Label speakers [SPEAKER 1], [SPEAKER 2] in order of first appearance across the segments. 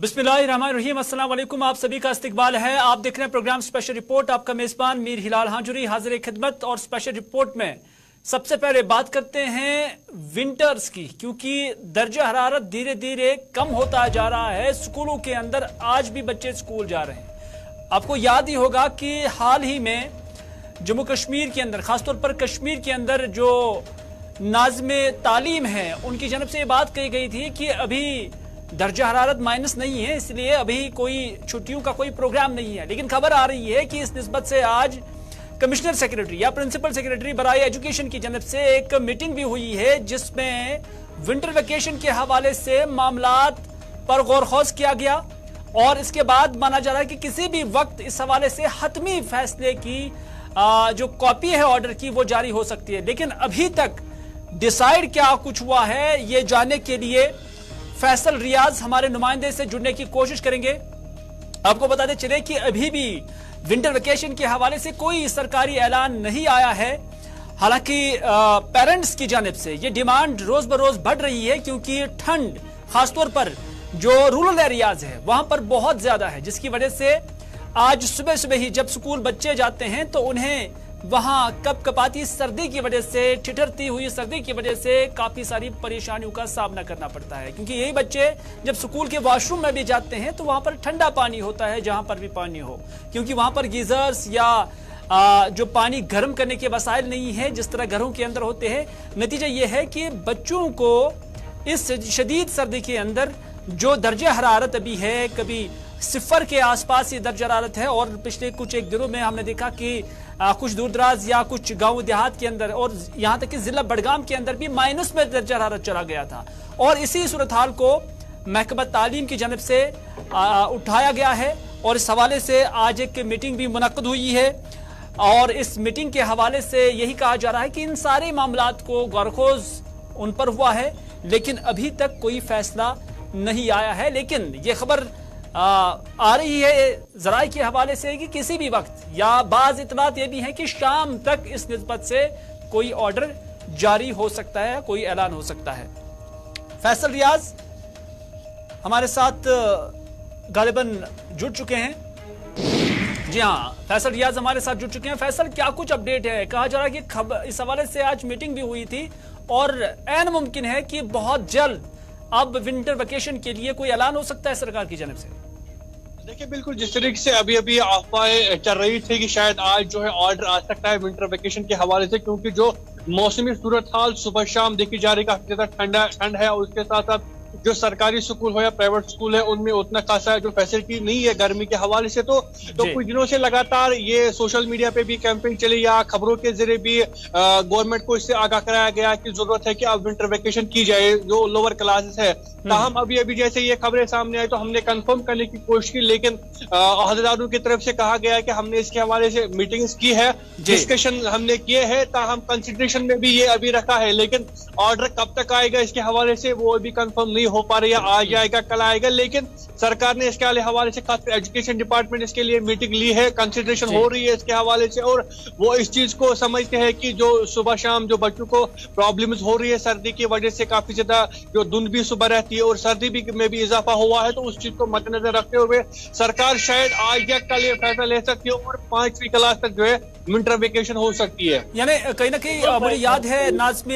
[SPEAKER 1] बिस्मिल्लाहिर्रहमानिर्रहीम, अस्सलाम वालेकुम। आप सभी का इस्तकबाल है। आप देख रहे हैं प्रोग्राम स्पेशल रिपोर्ट। आपका मेजबान मीर हिलाल हाजुरी हाजिर खिदमत। और स्पेशल रिपोर्ट में सबसे पहले बात करते हैं विंटर्स की, क्योंकि दर्जा हरारत धीरे धीरे कम होता जा रहा है। स्कूलों के अंदर आज भी बच्चे स्कूल जा रहे हैं। आपको याद ही होगा कि हाल ही में जम्मू कश्मीर के अंदर, खासतौर पर कश्मीर के अंदर जो नाज़िम तालीम है, उनकी जानब से ये बात कही गई थी कि अभी दर्जा हरारत माइनस नहीं है, इसलिए अभी कोई छुट्टियों का कोई प्रोग्राम नहीं है। लेकिन खबर आ रही है कि इस निस्बत से आज कमिश्नर सेक्रेटरी या प्रिंसिपल सेक्रेटरी बराए एजुकेशन की जानब से एक मीटिंग भी हुई है, जिसमें विंटर वेकेशन के हवाले से मामलात पर गौर खौज किया गया। और इसके बाद माना जा रहा है कि किसी भी वक्त इस हवाले से हतमी फैसले की जो कॉपी है ऑर्डर की, वो जारी हो सकती है। लेकिन अभी तक डिसाइड क्या कुछ हुआ है, ये जानने के लिए फैसल रियाज हमारे नुमाइंदे से जुड़ने की कोशिश करेंगे। आपको बताते चले कि अभी भी विंटर वेकेशन के हवाले से कोई सरकारी ऐलान नहीं आया है। हालांकि पेरेंट्स की जानिब से ये डिमांड रोज बरोज बढ़ रही है, क्योंकि ठंड खासतौर पर जो रूरल एरियाज है वहां पर बहुत ज्यादा है, जिसकी वजह से आज सुबह सुबह ही जब स्कूल बच्चे जाते हैं तो उन्हें वहां कपकपाती सर्दी की वजह से, ठिठुरती हुई सर्दी की वजह से काफी सारी परेशानियों का सामना करना पड़ता है। क्योंकि यही बच्चे जब स्कूल के वॉशरूम में भी जाते हैं तो वहां पर ठंडा पानी होता है, जहां पर भी पानी हो, क्योंकि वहां पर गीजर्स या जो पानी गर्म करने के वसाइल नहीं है जिस तरह घरों के अंदर होते हैं। नतीजा यह है कि बच्चों को इस शदीद सर्दी के अंदर जो दर्जा हरारत अभी है, कभी सिफर के आसपास ये दर्जा हरारत है। और पिछले कुछ एक दिनों में हमने देखा कि कुछ दूर दराज या कुछ गांव देहात के अंदर और यहां तक कि जिला बडगाम के अंदर भी माइनस में दर्जा हरारत चला गया था। और इसी सूरत हाल को महकमा तालीम की जानब से उठाया गया है और इस हवाले से आज एक मीटिंग भी मुनक्कद हुई है। और इस मीटिंग के हवाले से यही कहा जा रहा है कि इन सारे मामलात को गौरखोज उन पर हुआ है, लेकिन अभी तक कोई फैसला नहीं आया है। लेकिन ये खबर आ रही है जराए के हवाले से कि किसी भी वक्त या बाज इतलात ये भी है कि शाम तक इस निस्बत से कोई ऑर्डर जारी हो सकता है, कोई ऐलान हो सकता है। फैसल रियाज हमारे साथ गालिबन जुड़ चुके हैं। जी हाँ, फैसल रियाज हमारे साथ जुड़ चुके हैं। फैसल, क्या कुछ अपडेट है? कहा जा रहा है कि इस हवाले से आज मीटिंग भी हुई थी और ऐन मुमकिन है कि बहुत जल्द अब विंटर वेकेशन के लिए कोई ऐलान हो सकता है सरकार की जानब से।
[SPEAKER 2] देखिए, बिल्कुल जिस तरीके से अभी अभी अफवाहें चल रही थी कि शायद आज जो है ऑर्डर आ सकता है विंटर वेकेशन के हवाले से, क्योंकि जो मौसमी सूरत हाल सुबह शाम देखी जा रही, काफी ज्यादा ठंड है। और उसके साथ साथ जो सरकारी स्कूल हो या प्राइवेट स्कूल है उनमें उतना खासा जो फैसिलिटी नहीं है गर्मी के हवाले से। तो कुछ दिनों से लगातार ये सोशल मीडिया पे भी कैंपेन चली या खबरों के जरिए भी गवर्नमेंट को इससे आगाह कराया गया कि जरूरत है कि अब विंटर वेकेशन की जाए जो लोअर क्लासेस है। ताहम अभी अभी जैसे ये खबरें सामने आई तो हमने कंफर्म करने की कोशिश की, लेकिन अहदेदारों की तरफ से कहा गया है कि हमने इसके हवाले से मीटिंग्स की है, डिस्कशन हमने किए हैं, ताहम कंसिडरेशन में भी ये अभी रखा है। लेकिन ऑर्डर कब तक आएगा इसके हवाले से वो अभी कंफर्म नहीं हो पा रही है। आज जाएगा, कल आएगा, लेकिन सरकार ने इसके हवाले से खास एजुकेशन डिपार्टमेंट इसके लिए मीटिंग ली है, कंसिडरेशन हो रही है इसके हवाले से। और वो इस चीज को समझते हैं कि जो सुबह शाम जो बच्चों को प्रॉब्लम्स हो रही है सर्दी की वजह से, काफी ज्यादा जो धुंध भी सुबह रहती है और सर्दी भी में भी इजाफा हुआ है, तो उस चीज को मद्देनजर रखते हुए सरकार शायद आज या कल ये फैसला ले सकती है और 5वीं क्लास तक जो है विंटर वेकेशन हो सकती है।
[SPEAKER 1] यानी कहीं ना कहीं मुझे याद है नाज़िम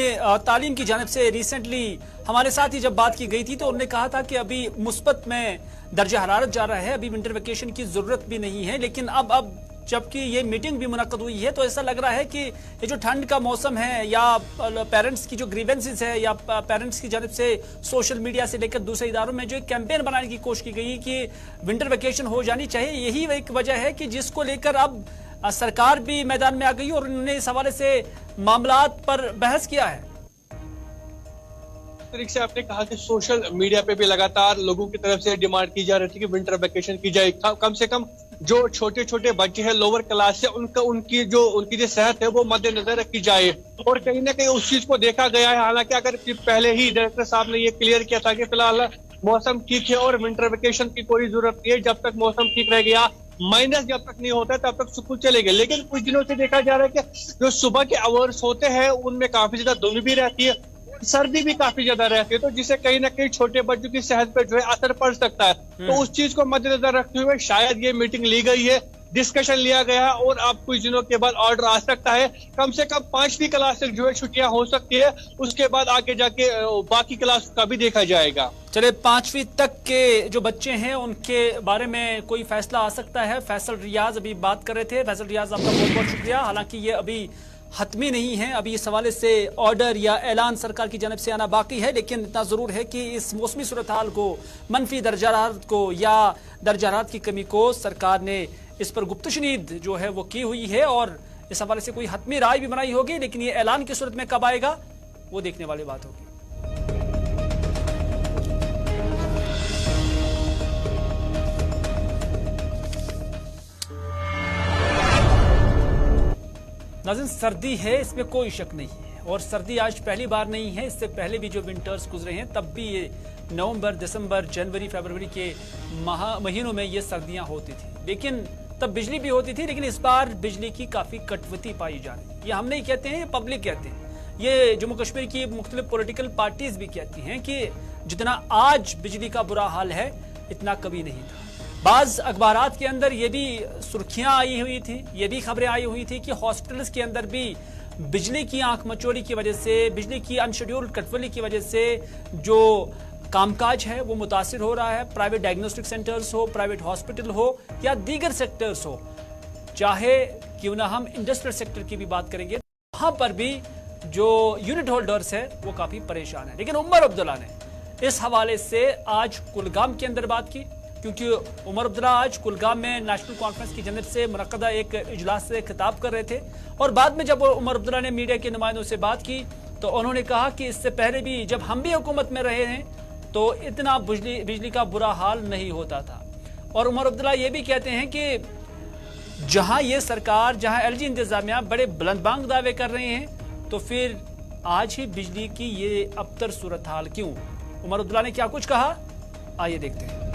[SPEAKER 1] तालीम की जानब से रिसेंटली हमारे साथ ही जब बात की गई थी तो उन्होंने कहा था कि अभी मुस्बत में दर्जा हरारत जा रहा है, अभी विंटर वेकेशन की जरूरत भी नहीं है। लेकिन अब जबकि ये मीटिंग भी मुनक्कद हुई है तो ऐसा लग रहा है कि ये जो ठंड का मौसम है या पेरेंट्स की जो ग्रीवेंसेस है या पेरेंट्स की जानब से सोशल मीडिया से लेकर दूसरे इदारों में जो एक कैंपेन बनाने की कोशिश की गई कि विंटर वेकेशन हो जानी चाहिए, यही एक वजह है कि जिसको लेकर अब सरकार भी मैदान में आ गई और उन्होंने इस हवाले से मामलात पर बहस किया है।
[SPEAKER 2] तरीके से आपने कहा कि सोशल मीडिया पे भी लगातार लोगों की तरफ से डिमांड की जा रही थी कि विंटर वेकेशन की जाए। कम से कम जो छोटे छोटे बच्चे हैं लोअर क्लास से उनकी जो सेहत है वो मद्देनजर रखी जाए। और कहीं ना कहीं उस चीज को देखा गया है। हालांकि अगर पहले ही डायरेक्टर साहब ने ये क्लियर किया था कि फिलहाल मौसम ठीक है और विंटर वेकेशन की कोई जरूरत नहीं है, जब तक मौसम ठीक रह गया, माइनस जब तक नहीं होता है तब तक स्कूल चलेंगे। लेकिन कुछ दिनों से देखा जा रहा है कि जो सुबह के आवर्स होते हैं उनमें काफी ज्यादा धुंध भी रहती है सर्दी भी काफी ज्यादा रहती है, तो जिससे कहीं ना कहीं छोटे बच्चों की सेहत पर जो है असर पड़ सकता है। तो उस चीज को मद्देनजर रखते हुए शायद ये मीटिंग ली गई है, डिस्कशन लिया गया है और अब कुछ दिनों के बाद ऑर्डर आ सकता है। कम से कम 5वीं क्लास तक जो है छुट्टियां हो सकती है, उसके बाद आगे जाके बाकी क्लास का भी देखा जाएगा।
[SPEAKER 1] चले 5वीं तक के जो बच्चे हैं उनके बारे में कोई फैसला आ सकता है। फैसल रियाज अभी बात कर रहे थे। फैसल रियाज, आपका बहुत बहुत शुक्रिया। हालांकि ये अभी हतमी नहीं है, अभी इस हवाले से ऑर्डर या ऐलान सरकार की जानब से आना बाकी है, लेकिन इतना जरूर है कि इस मौसमी सूरत हाल को, मनफी दर्जारात को या दर्जारात की कमी को सरकार ने इस पर गुप्तशनीद जो है वो की हुई है और इस हवाले से कोई हतमी राय भी बनाई होगी, लेकिन ये ऐलान की सूरत में कब आएगा वो देखने वाली बात होगी। नाज़रीन, सर्दी है, इसमें कोई शक नहीं है और सर्दी आज पहली बार नहीं है। इससे पहले भी जो विंटर्स गुजरे हैं तब भी ये नवंबर, दिसंबर, जनवरी, फरवरी के महीनों में ये सर्दियां होती थी, लेकिन तब बिजली भी होती थी। लेकिन इस बार बिजली की काफी कटौती पाई जा रही है। ये हम नहीं कहते हैं, ये पब्लिक कहते हैं। ये जम्मू कश्मीर की मुख्तलिफ पॉलिटिकल पार्टीज भी कहती हैं कि जितना आज बिजली का बुरा हाल है इतना कभी नहीं था। बाज अखबारात के अंदर ये भी सुर्खियां आई हुई थी, ये भी खबरें आई हुई थी कि हॉस्पिटल्स के अंदर भी बिजली की आंख मचोड़ी की वजह से, बिजली की अनशेड्यूल्ड कटौती की वजह से जो कामकाज है वो मुतासिर हो रहा है। प्राइवेट डायग्नोस्टिक सेंटर्स हो, प्राइवेट हॉस्पिटल हो या दीगर सेक्टर्स हो, चाहे क्यों ना हम इंडस्ट्रियल सेक्टर की भी बात करेंगे, वहां पर भी जो यूनिट होल्डर्स है वो काफी परेशान है। लेकिन उमर अब्दुल्ला ने इस हवाले से आज कुलगाम के अंदर बात की, क्योंकि उमर अब्दुल्ला आज कुलगाम में नेशनल कॉन्फ्रेंस की जनिब से मुनक्कदा एक इजलास से खिताब कर रहे थे और बाद में जब उमर अब्दुल्ला ने मीडिया के नुमाइंदों से बात की तो उन्होंने कहा कि इससे पहले भी जब हम भी हुकूमत में रहे हैं तो इतना बिजली का बुरा हाल नहीं होता था। और उमर अब्दुल्ला ये भी कहते हैं कि जहां ये सरकार, जहां एलजी इंतजामिया बड़े बुलंदबांग दावे कर रहे हैं तो फिर आज ही बिजली की ये अबतर सूरत हाल क्यों? उमर अब्दुल्ला ने क्या कुछ कहा, आइए देखते हैं।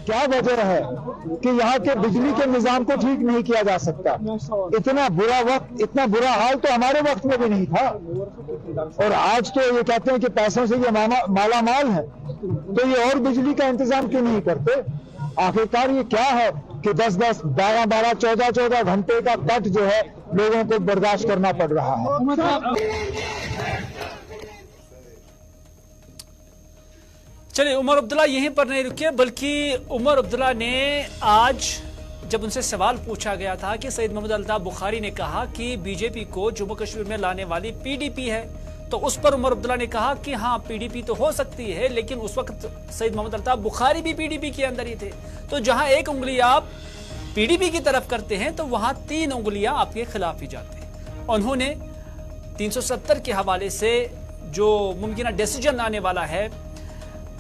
[SPEAKER 3] क्या वजह है कि यहाँ के बिजली के निजाम को ठीक नहीं किया जा सकता? इतना बुरा वक्त, इतना बुरा हाल तो हमारे वक्त में भी नहीं था। और आज तो ये कहते हैं कि पैसों से ये माला माल है, तो ये और बिजली का इंतजाम क्यों नहीं करते? आखिरकार ये क्या है कि 10-10, 12-12, 14-14 घंटे का कट जो है लोगों को बर्दाश्त करना पड़ रहा है।
[SPEAKER 1] चलिए, उमर अब्दुल्ला यहीं पर नहीं रुके, बल्कि उमर अब्दुल्ला ने आज जब उनसे सवाल पूछा गया था कि सईद मोहम्मद अल्ताफ बुखारी ने कहा कि बीजेपी को जम्मू कश्मीर में लाने वाली पीडीपी है, तो उस पर उमर अब्दुल्ला ने कहा कि हाँ पीडीपी तो हो सकती है, लेकिन उस वक्त सईद मोहम्मद अल्ताफ बुखारी भी पीडीपी के अंदर ही थे। तो जहां एक उंगली आप पीडीपी की तरफ करते हैं तो वहां 3 उंगलियां आपके खिलाफ ही जाते हैं। उन्होंने 370 के हवाले से जो मुमकिन डिसीजन आने वाला है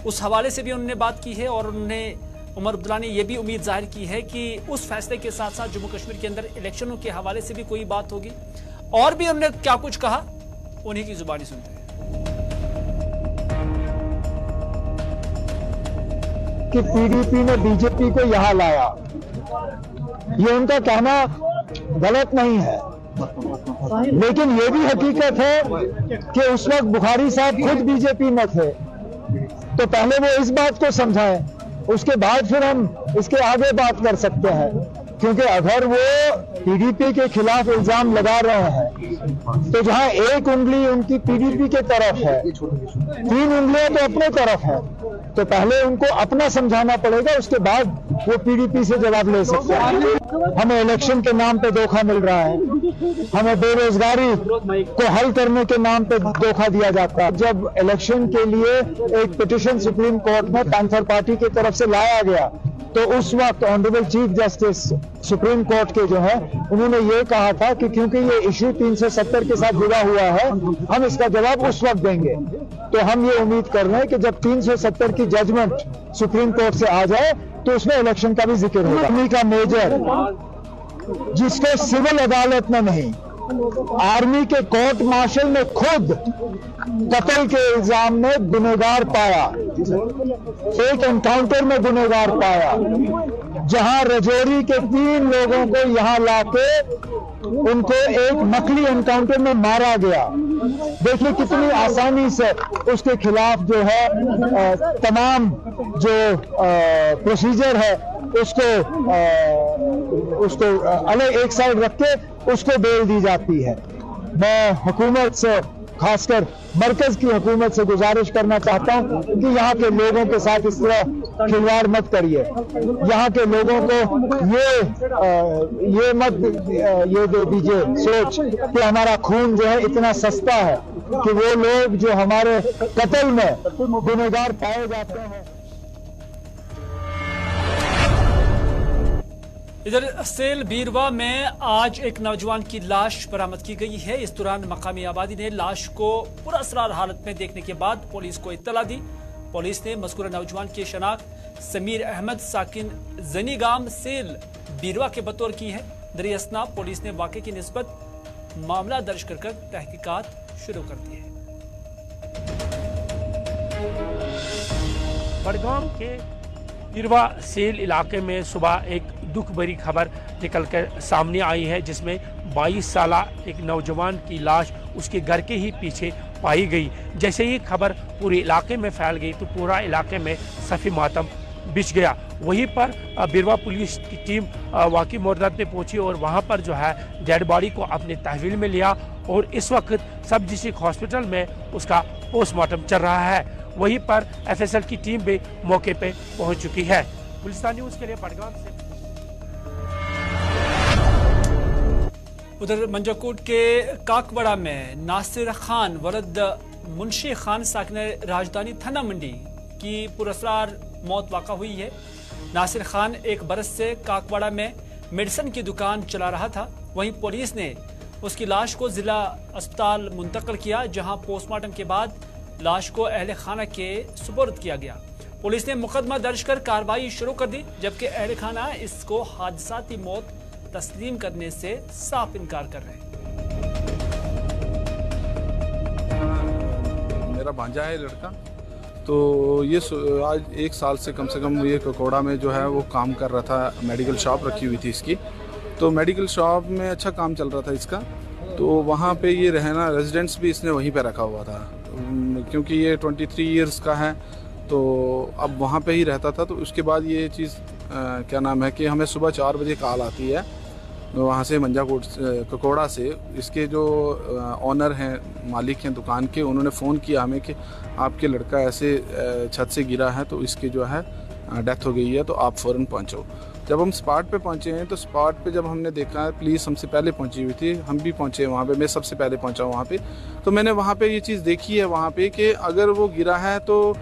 [SPEAKER 1] उस हवाले से भी उन्होंने बात की है और उन्होंने, उमर अब्दुल्ला ने यह भी उम्मीद जाहिर की है कि उस फैसले के साथ साथ जम्मू कश्मीर के अंदर इलेक्शनों के हवाले से भी कोई बात होगी। और भी उन्होंने क्या कुछ कहा, उन्हीं की जुबानी सुनते हैं।
[SPEAKER 3] कि पीडीपी ने बीजेपी को यहां लाया, ये उनका कहना गलत नहीं है, लेकिन ये भी हकीकत है कि उस वक्त बुखारी साहब खुद बीजेपी में थे, तो पहले वो इस बात को समझाएं, उसके बाद फिर हम इसके आगे बात कर सकते हैं। क्योंकि अगर वो पीडीपी के खिलाफ इल्जाम लगा रहे हैं तो जहां एक उंगली उनकी पीडीपी के तरफ है, 3 उंगलियां तो अपने तरफ है, तो पहले उनको अपना समझाना पड़ेगा, उसके बाद वो पीडीपी से जवाब ले सकते हैं। हमें इलेक्शन के नाम पे धोखा मिल रहा है, हमें बेरोजगारी को हल करने के नाम पे धोखा दिया जाता है। जब इलेक्शन के लिए एक पिटीशन सुप्रीम कोर्ट में पैंथर पार्टी की तरफ से लाया गया तो उस वक्त honourable chief justice supreme court के जो है उन्होंने ये कहा था कि क्योंकि ये इशू 370 के साथ जुड़ा हुआ है, हम इसका जवाब उस वक्त देंगे। तो हम ये उम्मीद कर रहे हैं कि जब 370 की जजमेंट सुप्रीम कोर्ट से आ जाए तो उसमें इलेक्शन का भी जिक्र होगा। आर्मी का मेजर जिसको सिविल अदालत में नहीं, आर्मी के कोर्ट मार्शल ने खुद कत्ल के इल्जाम में गुनहगार पाया, एक एनकाउंटर में गुनहगार पाया, जहां रजौरी के 3 लोगों को यहां लाके उनको एक नकली एनकाउंटर में मारा गया। देखिए कितनी आसानी से उसके खिलाफ जो है तमाम जो प्रोसीजर है उसको अलग एक साइड रख के उसको बेल दी जाती है। मैं हुकूमत से, खासकर मरकज की हुकूमत से गुजारिश करना चाहता हूं कि यहाँ के लोगों के साथ इस तरह खिलवाड़ मत करिए। यहाँ के लोगों को ये मत ये दे दीजिए सोच कि हमारा खून जो है इतना सस्ता है कि वो लोग जो हमारे कत्ल में गुनहगार पाए जाते हैं।
[SPEAKER 1] इधर सेल बीरवा में आज एक नौजवान की लाश बरामद की गई है। इस दौरान मकामी आबादी ने लाश को पुरअसरार हालत में देखने के बाद पुलिस को इत्तला दी। पुलिस ने मज़कूरा नौजवान की शनाख्त समीर अहमद साकिन जनीगाम सेल बीरवा के बतौर की है। दरियासना पुलिस ने वाक़े की निस्बत मामला दर्ज कर तहकीकात शुरू कर दी है।
[SPEAKER 4] बड़गाम के बीरवा सेल इलाके में सुबह एक दुख भरी खबर निकलकर सामने आई है, जिसमें 22 साला एक नौजवान की लाश उसके घर के ही पीछे पाई गई। जैसे ही खबर पूरे इलाके में फैल गई तो पूरा इलाके में सफ़ी मातम बिछ गया। वहीं पर बीरवा पुलिस की टीम वाक़ई मोरदत में पहुंची और वहां पर जो है डेड बॉडी को अपने तहवील में लिया और इस वक्त सब डिस्ट्रिक्ट हॉस्पिटल में उसका पोस्टमार्टम चल रहा है। वहीं पर FSL की टीम भी मौके पे पहुंच चुकी है। गुलिस्तान न्यूज़ के लिए बड़गाम से।
[SPEAKER 1] उधर मंजाकोट के काकबड़ा में नासिर खान वरद मुंशी खान साकिन राजधानी थाना मंडी की पुरअसरार मौत वाक़ा हुई है। नासिर खान एक बरस से काकबड़ा में मेडिसिन की दुकान चला रहा था। वहीं पुलिस ने उसकी लाश को जिला अस्पताल मुंतकिल किया, जहां पोस्टमार्टम के बाद लाश को अहले खाना के सुपुर्द किया गया। पुलिस ने मुकदमा दर्ज कर कार्रवाई शुरू कर दी, जबकि अहले खाना इसको हादसाती मौत तस्लीम करने से साफ इनकार कर रहे हैं।
[SPEAKER 5] मेरा भांजा है लड़का, तो ये आज 1 साल से कम ये ककोड़ा में जो है वो काम कर रहा था। मेडिकल शॉप रखी हुई थी इसकी, तो मेडिकल शॉप में अच्छा काम चल रहा था इसका। तो वहाँ पे ये रहना रेजिडेंस भी इसने वहीं पे रखा हुआ था, क्योंकि ये 23 इयर्स का है, तो अब वहाँ पे ही रहता था। तो उसके बाद ये चीज़ क्या नाम है कि हमें सुबह 4 बजे कॉल आती है वहाँ से मंजाकोट ककोड़ा से। इसके जो ऑनर हैं, मालिक हैं दुकान के, उन्होंने फ़ोन किया हमें कि आपके लड़का ऐसे छत से गिरा है, तो इसकी जो है डेथ हो गई है, तो आप फ़ौरन पहुँचो। जब हम स्पॉट पे पहुँचे हैं, तो स्पॉट पे जब हमने देखा, पुलिस हमसे पहले पहुँची हुई थी, हम भी पहुँचे वहाँ पे, मैं सबसे पहले पहुँचा वहाँ पे। तो मैंने वहाँ पे ये चीज़ देखी है वहाँ पे कि अगर वो गिरा है तो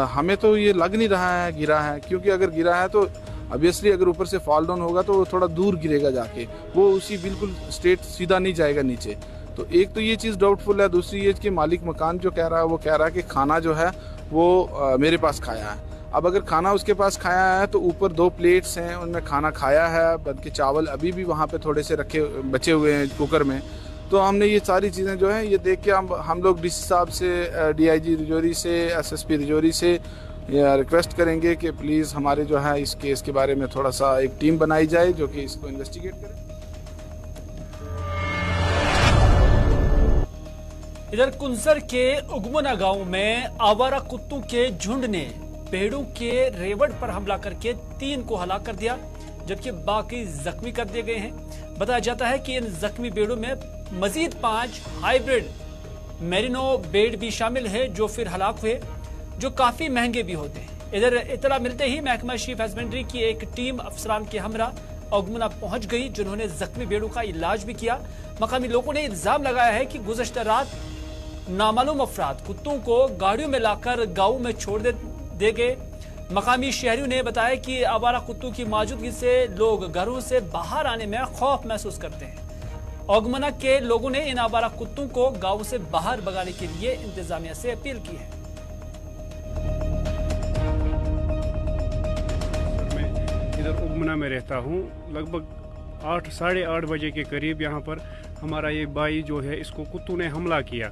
[SPEAKER 5] हमें तो ये लग नहीं रहा है गिरा है, क्योंकि अगर गिरा है तो ऑब्वियसली अगर ऊपर से फॉल डाउन होगा तो वो थोड़ा दूर गिरेगा जाके, वो उसी बिल्कुल स्ट्रेट सीधा नहीं जाएगा नीचे। तो एक तो ये चीज़ डाउटफुल है। दूसरी ये कि मालिक मकान जो कह रहा है वो कह रहा है कि खाना जो है वो मेरे पास खाया है। अब अगर खाना उसके पास खाया है तो ऊपर 2 प्लेट्स हैं, उनमें खाना खाया है, बल्कि चावल अभी भी वहाँ पे थोड़े से रखे बचे हुए हैं कुकर में। तो हमने ये सारी चीज़ें जो हैं ये देख के हम लोग DC साहब से, DIG रजौरी से, SSP रजौरी से रिक्वेस्ट करेंगे कि प्लीज़ हमारे जो है इस केस के बारे में थोड़ा सा एक टीम बनाई जाए जो कि इसको इन्वेस्टिगेट करे।
[SPEAKER 1] इधर कुंसर के उगमुना गांव में आवारा कुत्तों के झुंड ने पेड़ों के रेवड़ पर हमला करके 3 को हलाक कर दिया, जबकि बाकी जख्मी कर दिए गए हैं। बताया जाता है कि इन जख्मी भेड़ों में मजीद 5 हाइब्रिड मेरिनो भेड़ भी शामिल है, जो फिर हलाक हुए, जो काफी महंगे भी होते हैं। इधर इतला मिलते ही महकमा शीफ हस्बेंड्री की एक टीम अफसरान के हमरा उगमुना पहुंच गई, जिन्होंने जख्मी भेड़ों का इलाज भी किया। मकामी लोगों ने इल्जाम लगाया है कि गुज़श्ता रात नामालूम अफराद कुत्तों को गाड़ियों में लाकर गाँव में छोड़ दे गए। मकामी शहरियों ने बताया कि आवारा कुत्तों की मौजूदगी से लोग घरों से बाहर आने में खौफ महसूस करते हैं। उगमुना के लोगों ने इन आवारा कुत्तों को गाँव से बाहर भगाने के लिए इंतजामिया से अपील की है।
[SPEAKER 6] इधर उगमुना में रहता हूँ। लगभग 8 साढ़े 8 बजे के करीब यहाँ पर हमारा ये भाई जो है, इसको कुत्तों ने हमला किया।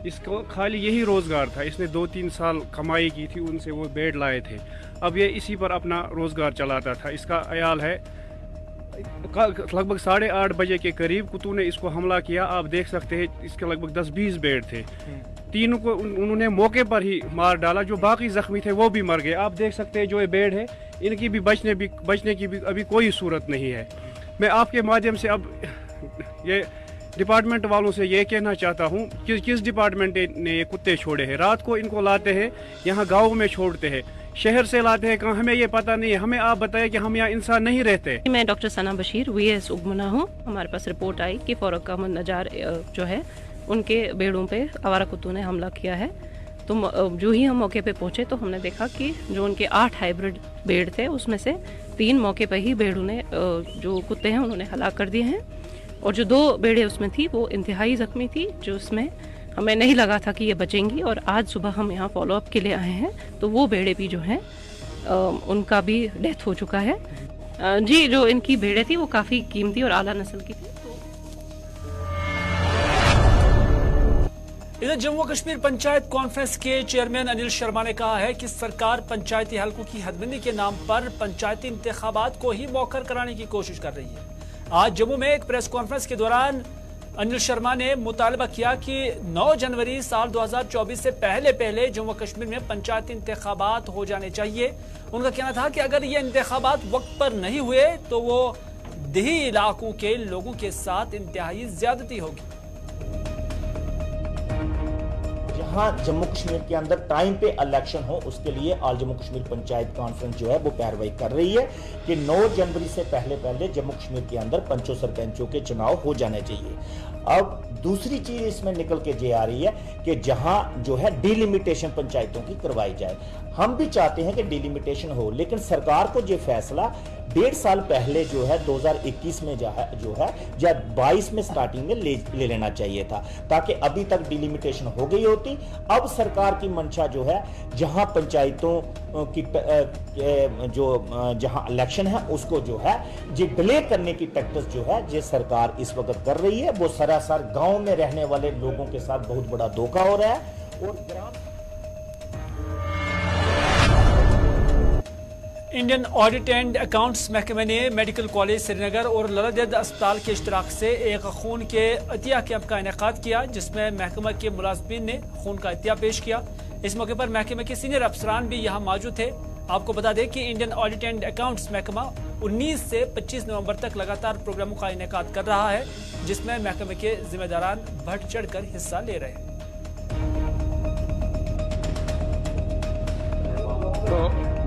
[SPEAKER 6] इसको खाली यही रोज़गार था, इसने 2-3 साल कमाई की थी, उनसे वो भेड़ लाए थे। अब ये इसी पर अपना रोज़गार चलाता था। इसका अयाल है लगभग 8:30 बजे के करीब कुत्तों ने इसको हमला किया। आप देख सकते हैं इसके लगभग 10-20 बेड थे। तीनों को उन्होंने मौके पर ही मार डाला, जो बाकी जख्मी थे वो भी मर गए। आप देख सकते हैं जो ये बेड है इनकी भी बचने की भी अभी कोई सूरत नहीं है। मैं आपके माध्यम से अब ये डिपार्टमेंट वालों से ये कहना चाहता हूँ कि किस डिपार्टमेंट ने ये कुत्ते छोड़े हैं। रात को इनको लाते हैं यहाँ गाँव में छोड़ते हैं, शहर से लाते हैं कहाँ, हमें ये पता नहीं है। हमें आप बताएं कि हम यहाँ इंसान नहीं रहते।
[SPEAKER 7] मैं डॉक्टर सना बशीर VS उगमना हूँ। हमारे पास रिपोर्ट आई कि फौरक अहमद नजार जो है उनके बेड़ों पे आवारा कुत्तों ने हमला किया है। तो जो ही हम मौके पे पहुंचे तो हमने देखा कि जो उनके 8 हाइब्रिड बेड़ थे उसमें से 3 मौके पर ही बेड़ों ने जो कुत्ते हैं उन्होंने हलाक कर दिए हैं, और जो 2 बेड़े उसमें थी वो इंतहाई ज़ख्मी थी, जो उसमें हमें नहीं लगा था कि ये बचेंगी। और आज सुबह हम यहाँ फॉलोअप के लिए आए हैं तो वो बेड़े भी जो हैं उनका भी डेथ हो चुका है। जी, जो इनकी भेड़ें थी वो काफ़ी कीमती और आला नस्ल की थी।
[SPEAKER 1] इधर जम्मू कश्मीर पंचायत कॉन्फ्रेंस के चेयरमैन अनिल शर्मा ने कहा है कि सरकार पंचायती हलकों की हदबंदी के नाम पर पंचायती इंतखाबात को ही मौखर कराने की कोशिश कर रही है। आज जम्मू में एक प्रेस कॉन्फ्रेंस के दौरान अनिल शर्मा ने मुतालबा किया कि 9 जनवरी साल 2024 से पहले जम्मू कश्मीर में पंचायती इंतखाबात हो जाने चाहिए। उनका कहना था कि अगर ये इंतखाबात वक्त पर नहीं हुए तो वो देही इलाकों के लोगों के साथ इंतहाई ज्यादती होगी।
[SPEAKER 8] जहां जम्मू कश्मीर के अंदर टाइम पे इलेक्शन हो उसके लिए ऑल जम्मू कश्मीर पंचायत कॉन्फ्रेंस जो है वो कार्रवाई कर रही है कि 9 जनवरी से पहले जम्मू कश्मीर के अंदर पंचों सरपंचों के चुनाव हो जाने चाहिए। अब दूसरी चीज इसमें निकल के ये आ रही है कि जहां जो है डिलिमिटेशन पंचायतों की करवाई जाए। हम भी चाहते हैं कि डिलिमिटेशन हो, लेकिन सरकार को ये फैसला 1.5 साल पहले जो है 2021 में जो है या 22 में स्टार्टिंग में ले लेना चाहिए था, ताकि अभी तक डिलिमिटेशन हो गई होती। अब सरकार की मंशा जो है जहां पंचायतों की जहां इलेक्शन है उसको जो है ये डिले करने की टैक्टिस जो है ये सरकार इस वक्त कर रही है, वो सरासर गांव में रहने वाले लोगों के साथ बहुत बड़ा धोखा हो रहा है। और
[SPEAKER 1] इंडियन ऑडिट एंड अकाउंट्स महकमे ने मेडिकल कॉलेज श्रीनगर और ललदेद अस्पताल के इश्तराक से एक खून के अतिया कैंप का इनेकाद किया, जिसमें महकमा के मुलाजमीन ने खून का अतिया पेश किया। इस मौके पर महकमे के सीनियर अफसरान भी यहाँ मौजूद थे। आपको बता दें कि इंडियन ऑडिट एंड अकाउंट्स महकमा 19 से 25 नवंबर तक लगातार प्रोग्रामों का इनेकाद कर रहा है, जिसमें महकमे के जिम्मेदारान बढ़ चढ़कर हिस्सा ले रहे हैं।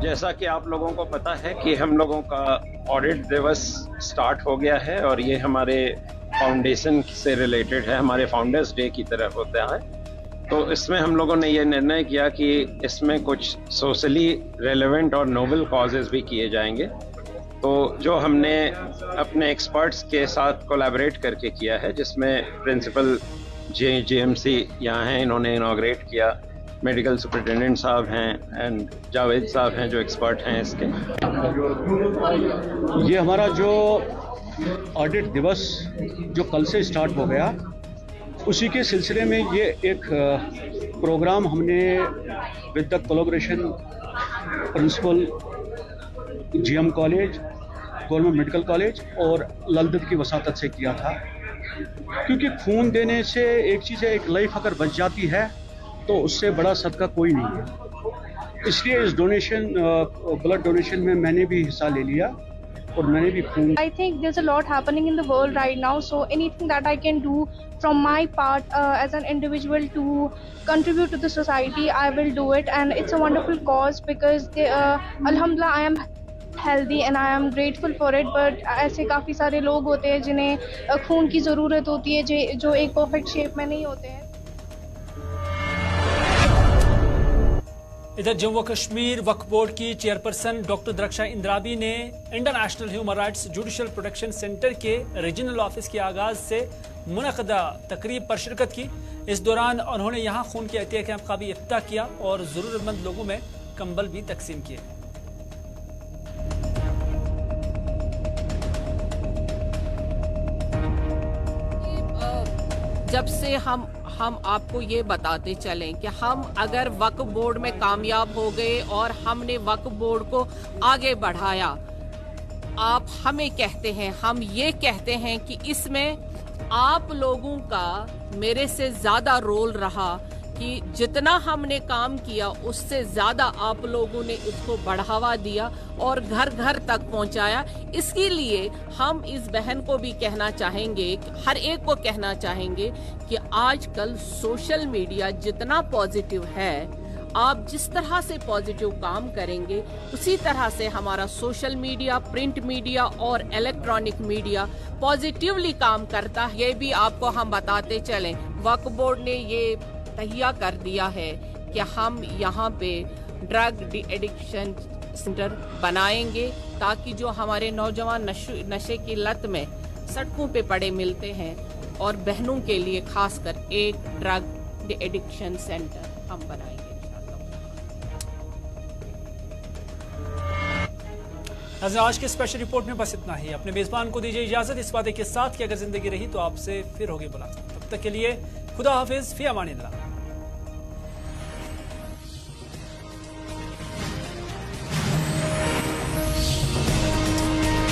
[SPEAKER 9] जैसा कि आप लोगों को पता है कि हम लोगों का ऑडिट दिवस स्टार्ट हो गया है और ये हमारे फाउंडेशन से रिलेटेड है, हमारे फाउंडर्स डे की तरह होता है। तो इसमें हम लोगों ने ये निर्णय किया कि इसमें कुछ सोशली रेलेवेंट और नोबल कॉजेज भी किए जाएंगे। तो जो हमने अपने एक्सपर्ट्स के साथ कोलैबोरेट करके किया है, जिसमें प्रिंसिपल JMC यहाँ हैं, इन्होंने इनॉग्रेट किया, मेडिकल सुपरिटेंडेंट साहब हैं एंड जावेद साहब हैं जो एक्सपर्ट हैं इसके।
[SPEAKER 10] ये हमारा जो ऑडिट दिवस जो कल से स्टार्ट हो गया, उसी के सिलसिले में ये एक प्रोग्राम हमने with the collaboration principal GM college, government medical college और ललदेद की वसातत से किया था। क्योंकि खून देने से एक चीज़ है, एक लाइफ अगर बच जाती है तो उससे बड़ा सदका कोई नहीं है। इसलिए इस डोनेशन ब्लड डोनेशन में मैंने भी हिस्सा ले लिया और मैंने भी खून।
[SPEAKER 11] I think there's a lot happening in the world right now, so anything that I can do from my part as an individual to contribute to the society, I will do it, and it's a wonderful cause because alhamdulillah I am healthy and I am grateful for it. But ऐसे काफ़ी सारे लोग होते हैं जिन्हें खून की ज़रूरत होती है, जो एक परफेक्ट शेप में नहीं होते हैं।
[SPEAKER 1] इधर जम्मू कश्मीर वक्फ बोर्ड की चेयरपर्सन डॉक्टर द्रक्षा इंद्राबी ने international human rights judicial protection centre के रीजनल ऑफिस के आगाज से मुनक़दा तकरीब पर शिरकत की। इस दौरान उन्होंने यहाँ खून के अतिया कैंप का भी इफ्ताह किया और ज़रूरतमंद लोगों में कंबल भी तकसीम किए।
[SPEAKER 12] जब से हम आपको ये बताते चलें कि हम अगर वक्फ बोर्ड में कामयाब हो गए और हमने वक्फ बोर्ड को आगे बढ़ाया, आप हमें कहते हैं, हम ये कहते हैं कि इसमें आप लोगों का मेरे से ज़्यादा रोल रहा कि जितना हमने काम किया उससे ज़्यादा आप लोगों ने इसको बढ़ावा दिया और घर घर तक पहुंचाया। इसके लिए हम इस बहन को भी कहना चाहेंगे, हर एक को कहना चाहेंगे कि आजकल सोशल मीडिया जितना पॉजिटिव है, आप जिस तरह से पॉजिटिव काम करेंगे उसी तरह से हमारा सोशल मीडिया, प्रिंट मीडिया और इलेक्ट्रॉनिक मीडिया पॉजिटिवली काम करता है। ये भी आपको हम बताते चलें, वक्फ बोर्ड ने ये तहिया कर दिया है कि हम यहाँ पे ड्रग डी एडिक्शन सेंटर बनाएंगे ताकि जो हमारे नौजवान नशे की लत में सड़कों पे पड़े मिलते हैं और बहनों के लिए खासकर एक ड्रग डी एडिक्शन सेंटर हम बनाएंगे।
[SPEAKER 1] आज के स्पेशल रिपोर्ट में बस इतना ही। अपने मेजबान को दीजिए इजाजत इस वादे के साथ कि अगर जिंदगी रही तो आपसे फिर होगी मुलाकात। तब तक के लिए खुदा हाफिज, फी अमानिल्लाह।